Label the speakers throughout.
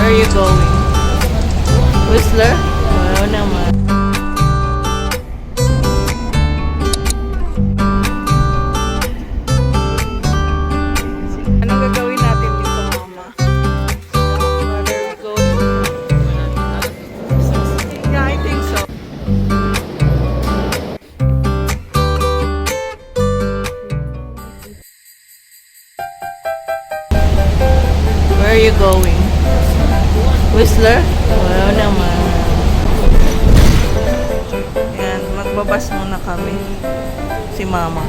Speaker 1: Where are you going? Whistler? Wow naman. Anong gagawin natin dito, Mama? Where are we going? Yeah, I think so. Where are you going? Whistler? Wow naman. Yan, magbabas muna kami. Si Mama.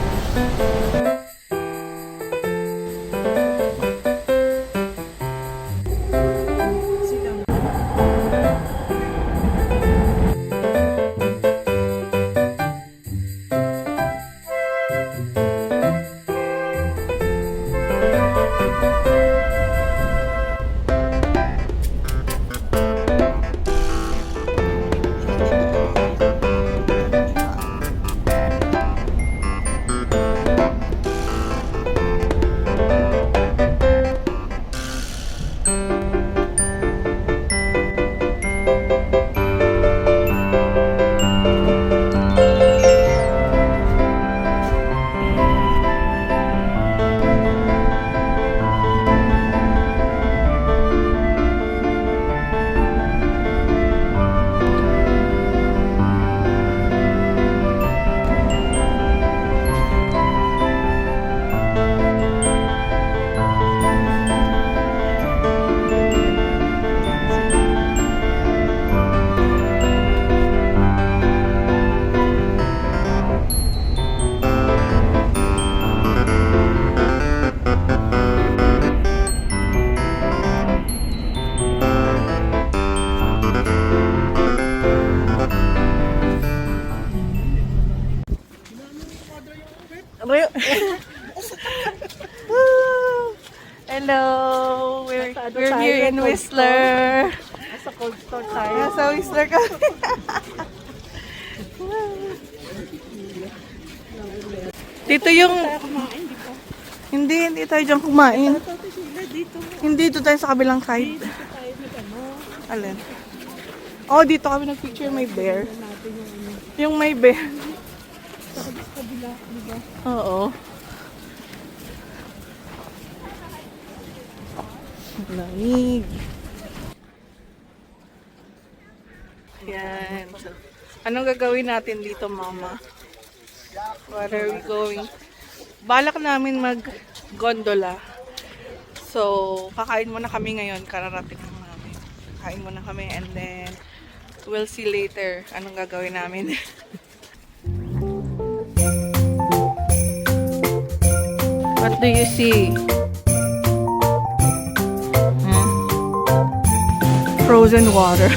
Speaker 1: Hello! We're here in Whistler.
Speaker 2: Nasa cold store tayo.
Speaker 1: Nasa Whistler kami. Dito yung... Hindi tayo dyan kumain. Hindi, dito tayo sa kabilang side. Alin? Oh, dito kami nag-picture may bear. Yung may bear.
Speaker 2: Sa kabila, di ba?
Speaker 1: Oo. Lamig. Yan. So, anong gagawin natin dito, Mama? Where are we going? Balak namin mag-gondola. So, kakain muna kami ngayon. Kararating lang namin. Kakain muna kami and then we'll see later anong gagawin namin. What do you see? Frozen water.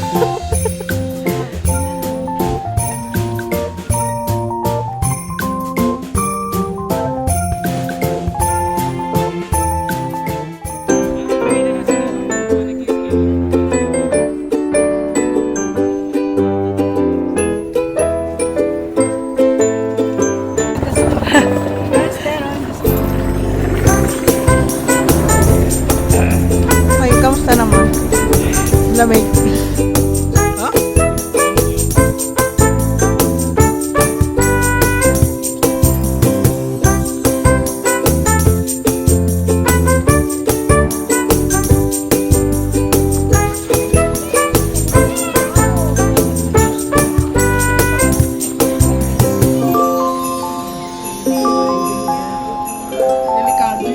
Speaker 1: Ay, kamusta naman? Lamig. Huh? Delikado.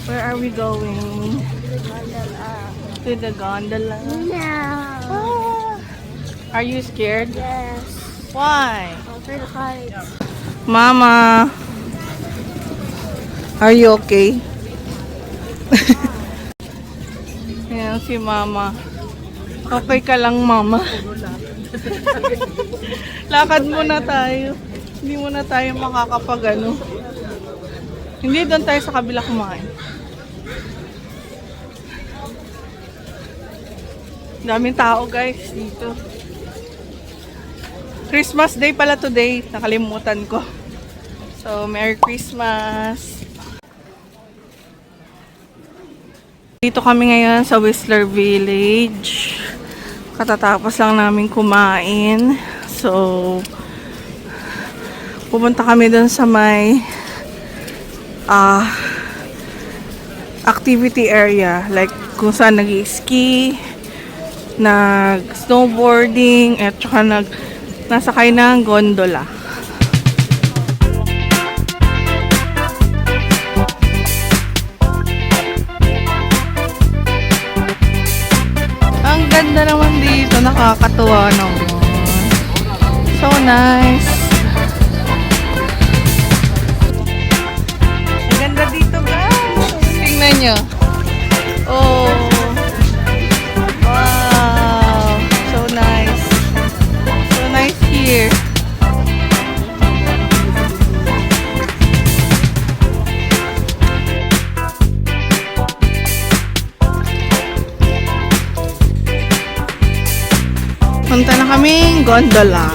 Speaker 1: Where are we going? To the gondola.
Speaker 2: Yeah.
Speaker 1: Ah. Are you scared?
Speaker 2: Yes.
Speaker 1: Why?
Speaker 2: Over the heights.
Speaker 1: Mama, are you okay? Ayan si Mama. Okay ka lang, Mama? Lakad muna tayo. Hindi muna tayo makakapag-ano. Hindi, doon tayo sa kabila kumain. Daming tao guys dito. Christmas Day pala today. Nakalimutan ko. So, Merry Christmas! Dito kami ngayon sa Whistler Village. Katatapos lang namin kumain. So, pupunta kami dun sa may activity area. Like kung saan nag-ski, nag-snowboarding, at saka nasakay ng gondola. Ang ganda naman dito, nakakatuwa naman. So nice. Ang ganda dito guys. Tingnan nyo. Oh. Wow. So nice. So nice here. Punta na kaming gondola.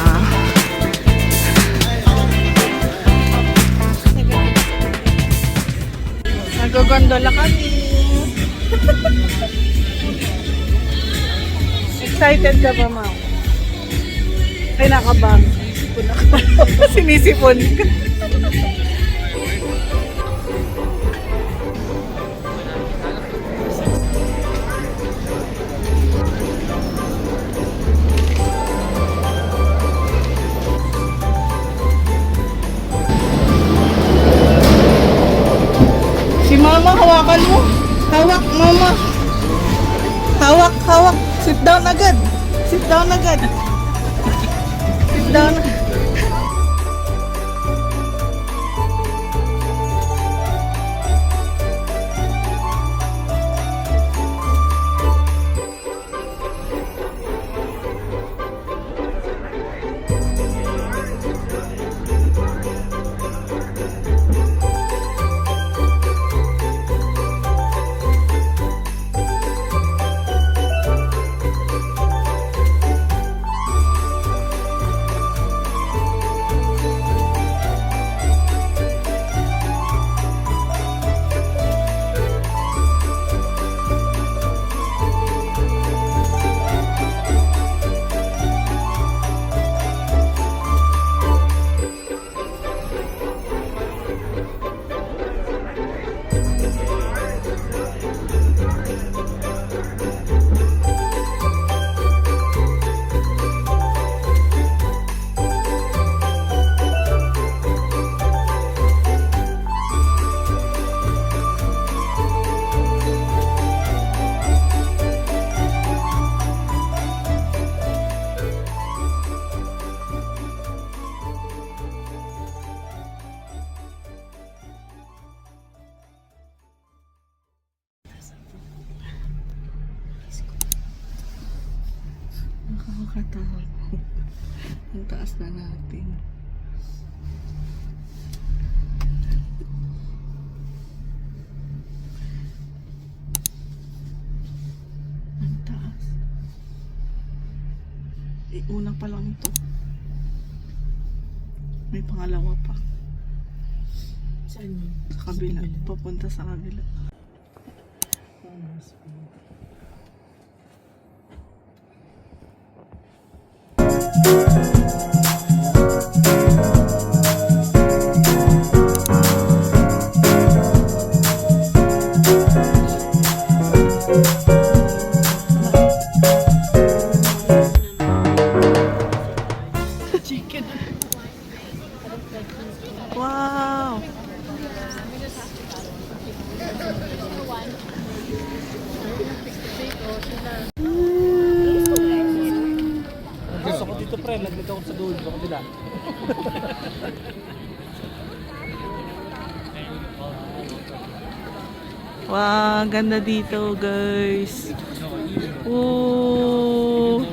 Speaker 1: Nag-gondola kami. Excited ka ba, ma'am? Ay, nakabang. Sinisipon ako. Sinisipon ka. Si mama, hawakan mo. Hawak, mama. Hawak, hawak. Sit down agad. Sit down agad. Sit down. Nakakatakot. Ang taas na natin. Ang taas. Una pa lang ito. May pangalawa pa.
Speaker 2: Saan yun?
Speaker 1: Sa kabila. Papunta sa kabila. Chicken. Wow.
Speaker 3: Gusto ko dito pre, nagdito ako sa dulo, sa kabila.
Speaker 1: Wow, ganda dito guys. Ooh.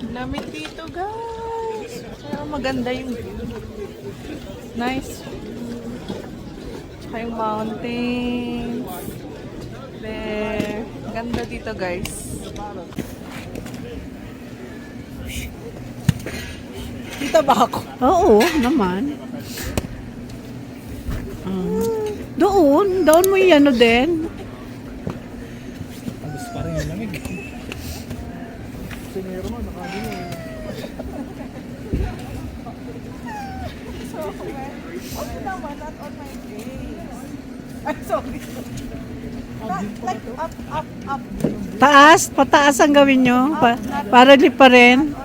Speaker 1: Lamig dito, guys. Pero maganda yung view. Nice. Tsaka yung mountains. There. Ganda dito, guys. Dito ba ako?
Speaker 2: Oo, naman. Doon mo yung ano din.
Speaker 3: Alis pa rin yung lamig. Sinero mo, nakagin mo.
Speaker 1: Okay naman, not on my face. Ay, sorry. Like up.
Speaker 2: Pataas ang gawin nyo. Para di pa rin.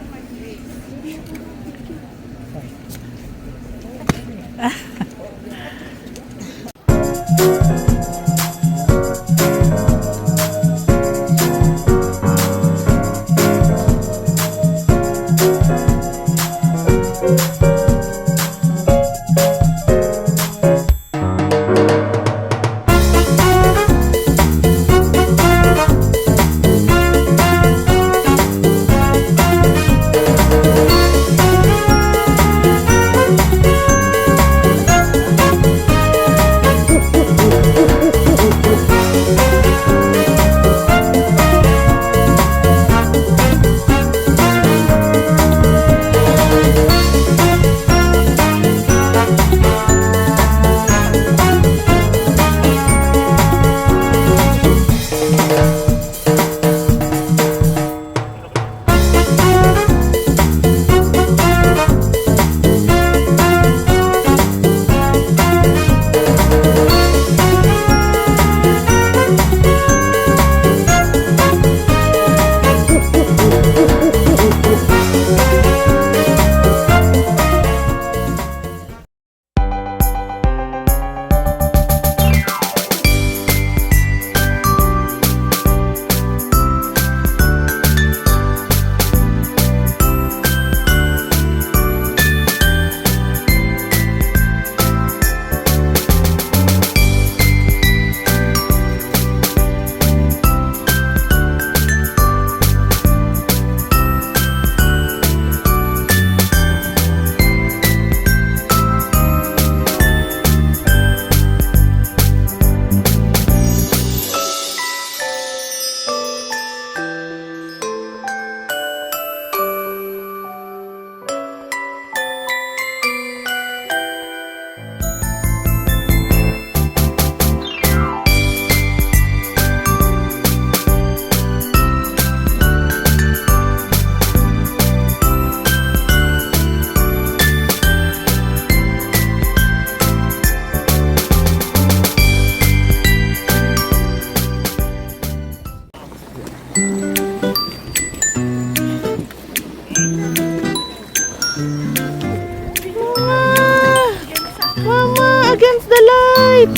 Speaker 1: Against the light!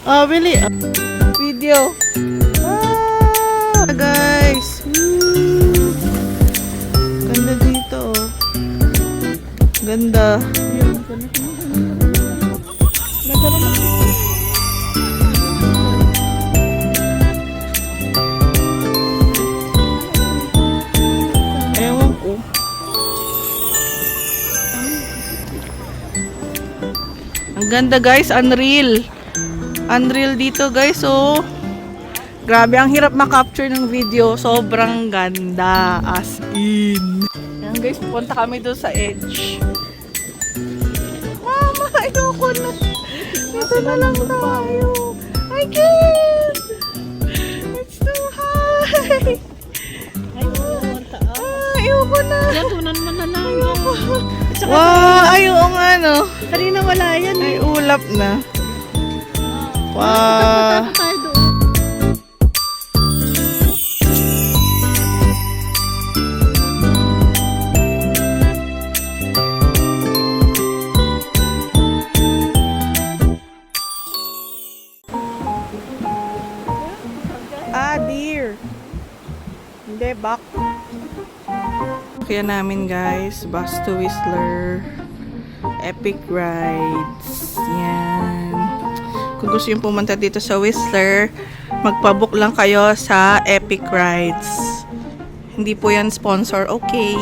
Speaker 1: Oh, really? Video. Guys. Ganda dito. Ganda. Ewan ko. Ang ganda guys, unreal. Unreal dito guys, oh. Grabe, ang hirap makapture ng video. Sobrang ganda, as in. Yan guys, pupunta kami doon sa edge. Mama, ayoko na. Dito na lang tayo. I can't. It's too high. Ayoko na.
Speaker 2: Tunan mo na lang.
Speaker 1: Wow, ayoko nga no.
Speaker 2: Kanina wala yan.
Speaker 1: Ay, ulap na. Wow.
Speaker 2: Tayo doon.
Speaker 1: Ah, deer. Hindi, back. Kaya namin guys, bus to Whistler. Epic rides. Yan. Kung gusto yung pumunta dito sa Whistler, magpabook lang kayo sa Epic Rides. Hindi po yan sponsor, okay?